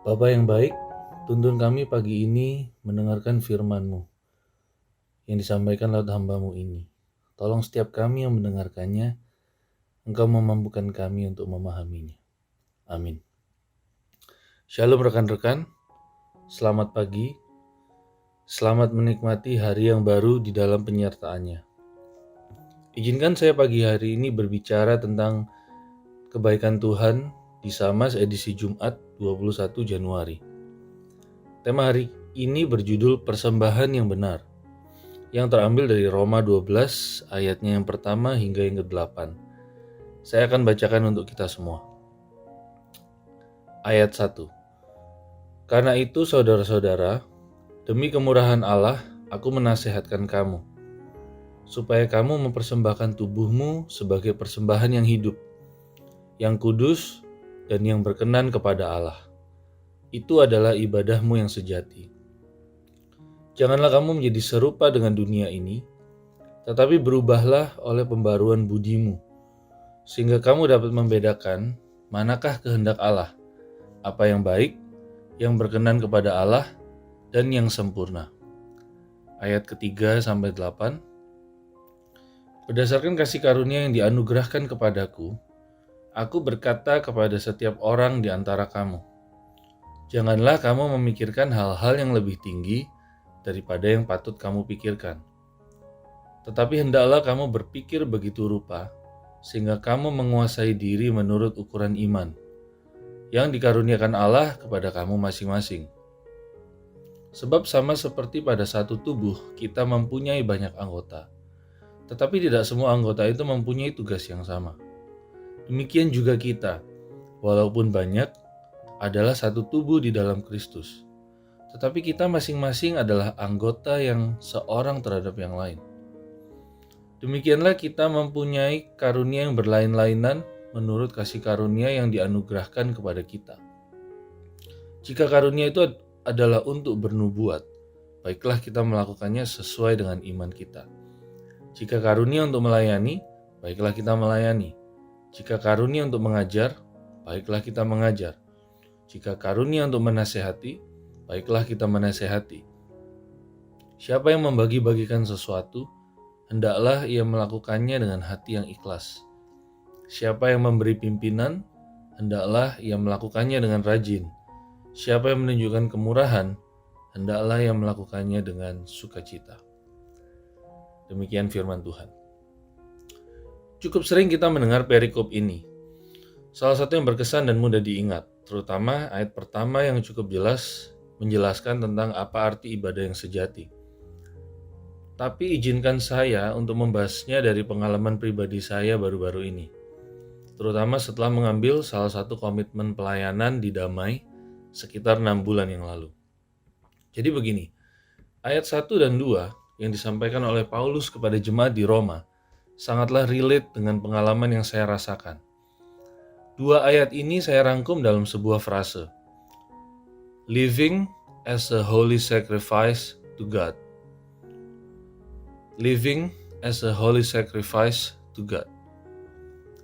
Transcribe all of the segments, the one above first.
Bapa yang baik, tuntun kami pagi ini mendengarkan firman-Mu yang disampaikan lewat hamba-Mu ini. Tolong setiap kami yang mendengarkannya, Engkau memampukan kami untuk memahaminya. Amin. Shalom rekan-rekan, selamat pagi. Selamat menikmati hari yang baru di dalam penyertaannya. Izinkan saya pagi hari ini berbicara tentang kebaikan Tuhan di Samas edisi Jumat 21 Januari. Tema hari ini berjudul Persembahan yang Benar, yang terambil dari Roma 12 ayatnya yang pertama hingga yang ke-8. Saya akan bacakan untuk kita semua. Ayat 1. Karena itu saudara-saudara, demi kemurahan Allah, aku menasehatkan kamu, supaya kamu mempersembahkan tubuhmu sebagai persembahan yang hidup, yang kudus, dan yang berkenan kepada Allah. Itu adalah ibadahmu yang sejati. Janganlah kamu menjadi serupa dengan dunia ini, tetapi berubahlah oleh pembaruan budimu, sehingga kamu dapat membedakan manakah kehendak Allah, apa yang baik, yang berkenan kepada Allah, dan yang sempurna. Ayat ketiga sampai 8. Berdasarkan kasih karunia yang dianugerahkan kepadaku, aku berkata kepada setiap orang di antara kamu, janganlah kamu memikirkan hal-hal yang lebih tinggi daripada yang patut kamu pikirkan. Tetapi hendaklah kamu berpikir begitu rupa, sehingga kamu menguasai diri menurut ukuran iman, yang dikaruniakan Allah kepada kamu masing-masing. Sebab sama seperti pada satu tubuh, kita mempunyai banyak anggota, tetapi tidak semua anggota itu mempunyai tugas yang sama. Demikian juga kita, walaupun banyak, adalah satu tubuh di dalam Kristus. Tetapi kita masing-masing adalah anggota yang seorang terhadap yang lain. Demikianlah kita mempunyai karunia yang berlain-lainan menurut kasih karunia yang dianugerahkan kepada kita. Jika karunia itu adalah untuk bernubuat, baiklah kita melakukannya sesuai dengan iman kita. Jika karunia untuk melayani, baiklah kita melayani. Jika karunia untuk mengajar, baiklah kita mengajar. Jika karunia untuk menasehati, baiklah kita menasehati. Siapa yang membagi-bagikan sesuatu, hendaklah ia melakukannya dengan hati yang ikhlas. Siapa yang memberi pimpinan, hendaklah ia melakukannya dengan rajin. Siapa yang menunjukkan kemurahan, hendaklah ia melakukannya dengan sukacita. Demikian firman Tuhan. Cukup sering kita mendengar perikop ini. Salah satu yang berkesan dan mudah diingat, terutama ayat pertama yang cukup jelas menjelaskan tentang apa arti ibadah yang sejati. Tapi izinkan saya untuk membahasnya dari pengalaman pribadi saya baru-baru ini, terutama setelah mengambil salah satu komitmen pelayanan di Damai sekitar 6 bulan yang lalu. Jadi begini, ayat 1 dan 2 yang disampaikan oleh Paulus kepada jemaat di Roma sangatlah relate dengan pengalaman yang saya rasakan. Dua ayat ini saya rangkum dalam sebuah frase. Living as a holy sacrifice to God. Living as a holy sacrifice to God.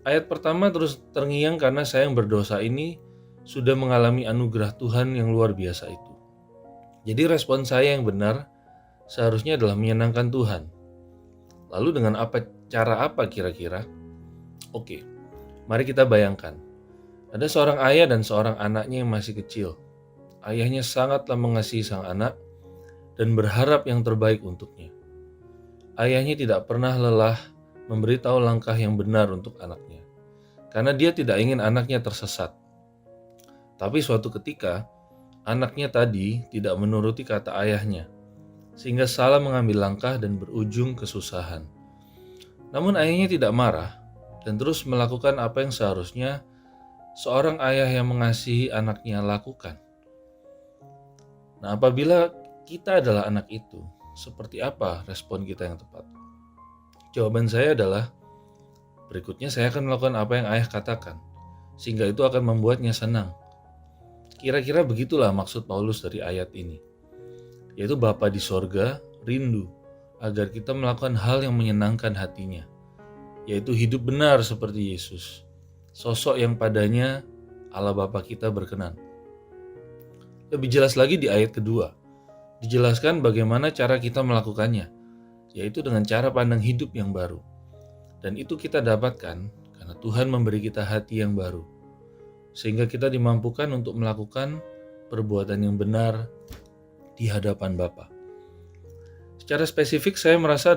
Ayat pertama terus terngiang karena saya yang berdosa ini sudah mengalami anugerah Tuhan yang luar biasa itu. Jadi respon saya yang benar seharusnya adalah menyenangkan Tuhan. Lalu dengan cara apa kira-kira? Oke, mari kita bayangkan. Ada seorang ayah dan seorang anaknya yang masih kecil. Ayahnya sangatlah mengasihi sang anak dan berharap yang terbaik untuknya. Ayahnya tidak pernah lelah memberitahu langkah yang benar untuk anaknya, karena dia tidak ingin anaknya tersesat. Tapi suatu ketika, anaknya tadi tidak menuruti kata ayahnya, sehingga salah mengambil langkah dan berujung kesusahan. Namun ayahnya tidak marah dan terus melakukan apa yang seharusnya seorang ayah yang mengasihi anaknya lakukan. Nah, apabila kita adalah anak itu, seperti apa respon kita yang tepat? Jawaban saya adalah, berikutnya saya akan melakukan apa yang ayah katakan, sehingga itu akan membuatnya senang. Kira-kira begitulah maksud Paulus dari ayat ini, yaitu Bapa di sorga rindu agar kita melakukan hal yang menyenangkan hatinya, yaitu hidup benar seperti Yesus, sosok yang padanya Allah Bapa kita berkenan. Lebih jelas lagi di ayat kedua, dijelaskan bagaimana cara kita melakukannya, yaitu dengan cara pandang hidup yang baru. Dan itu kita dapatkan karena Tuhan memberi kita hati yang baru, sehingga kita dimampukan untuk melakukan perbuatan yang benar di hadapan Bapa. Secara spesifik saya merasa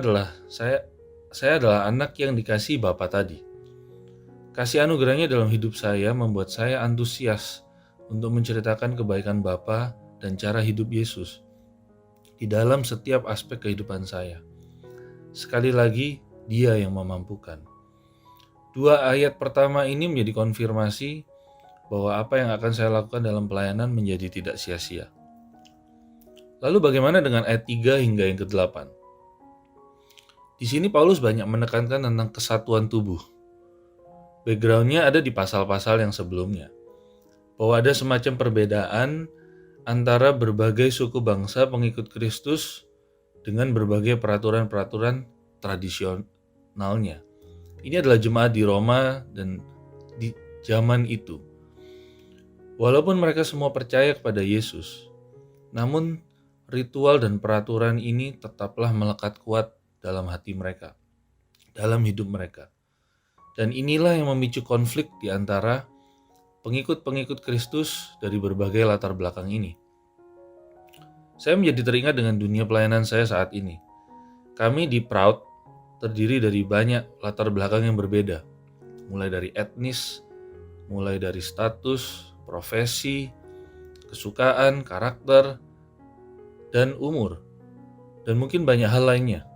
saya adalah anak yang dikasihi Bapa tadi. Kasih anugerahnya dalam hidup saya membuat saya antusias untuk menceritakan kebaikan Bapa dan cara hidup Yesus di dalam setiap aspek kehidupan saya. Sekali lagi, Dia yang memampukan. 2 ayat pertama ini menjadi konfirmasi bahwa apa yang akan saya lakukan dalam pelayanan menjadi tidak sia-sia. Lalu bagaimana dengan ayat 3 hingga yang ke-8? Di sini Paulus banyak menekankan tentang kesatuan tubuh. Background-nya ada di pasal-pasal yang sebelumnya, bahwa ada semacam perbedaan antara berbagai suku bangsa pengikut Kristus dengan berbagai peraturan-peraturan tradisionalnya. Ini adalah jemaat di Roma dan di zaman itu. Walaupun mereka semua percaya kepada Yesus, namun ritual dan peraturan ini tetaplah melekat kuat dalam hati mereka, dalam hidup mereka. Dan inilah yang memicu konflik di antara pengikut-pengikut Kristus dari berbagai latar belakang ini. Saya menjadi teringat dengan dunia pelayanan saya saat ini. Kami di Proud terdiri dari banyak latar belakang yang berbeda, mulai dari etnis, mulai dari status, profesi, kesukaan, karakter, dan umur, dan mungkin banyak hal lainnya.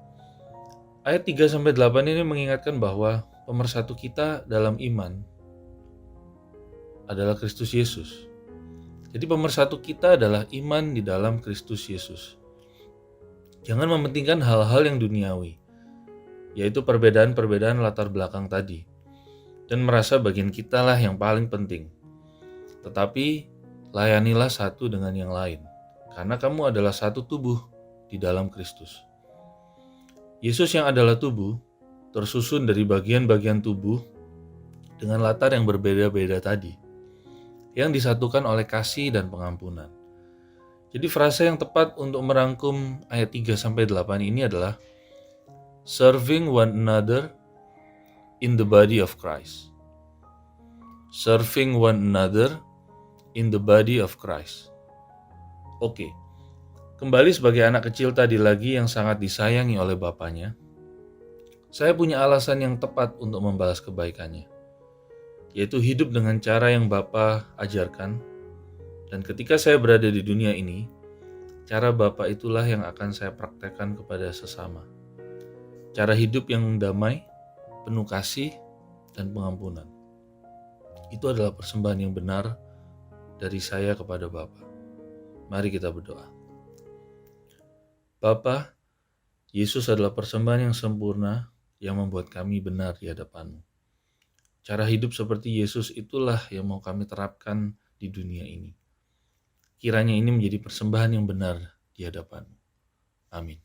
Ayat 3-8 ini mengingatkan bahwa pemersatu kita dalam iman adalah Kristus Yesus. Jadi pemersatu kita adalah iman di dalam Kristus Yesus. Jangan mementingkan hal-hal yang duniawi, yaitu perbedaan-perbedaan latar belakang tadi, dan merasa bagian kita lah yang paling penting. Tetapi layanilah satu dengan yang lain, karena kamu adalah satu tubuh di dalam Kristus. Yesus yang adalah tubuh tersusun dari bagian-bagian tubuh dengan latar yang berbeda-beda tadi, yang disatukan oleh kasih dan pengampunan. Jadi frasa yang tepat untuk merangkum ayat 3-8 ini adalah serving one another in the body of Christ. Serving one another in the body of Christ. Oke, kembali sebagai anak kecil tadi lagi yang sangat disayangi oleh bapaknya, saya punya alasan yang tepat untuk membalas kebaikannya, yaitu hidup dengan cara yang Bapa ajarkan. Dan ketika saya berada di dunia ini, cara Bapa itulah yang akan saya praktekkan kepada sesama. Cara hidup yang damai, penuh kasih, dan pengampunan. Itu adalah persembahan yang benar dari saya kepada Bapa. Mari kita berdoa. Bapa, Yesus adalah persembahan yang sempurna yang membuat kami benar di hadapan-Mu. Cara hidup seperti Yesus itulah yang mau kami terapkan di dunia ini. Kiranya ini menjadi persembahan yang benar di hadapan-Mu. Amin.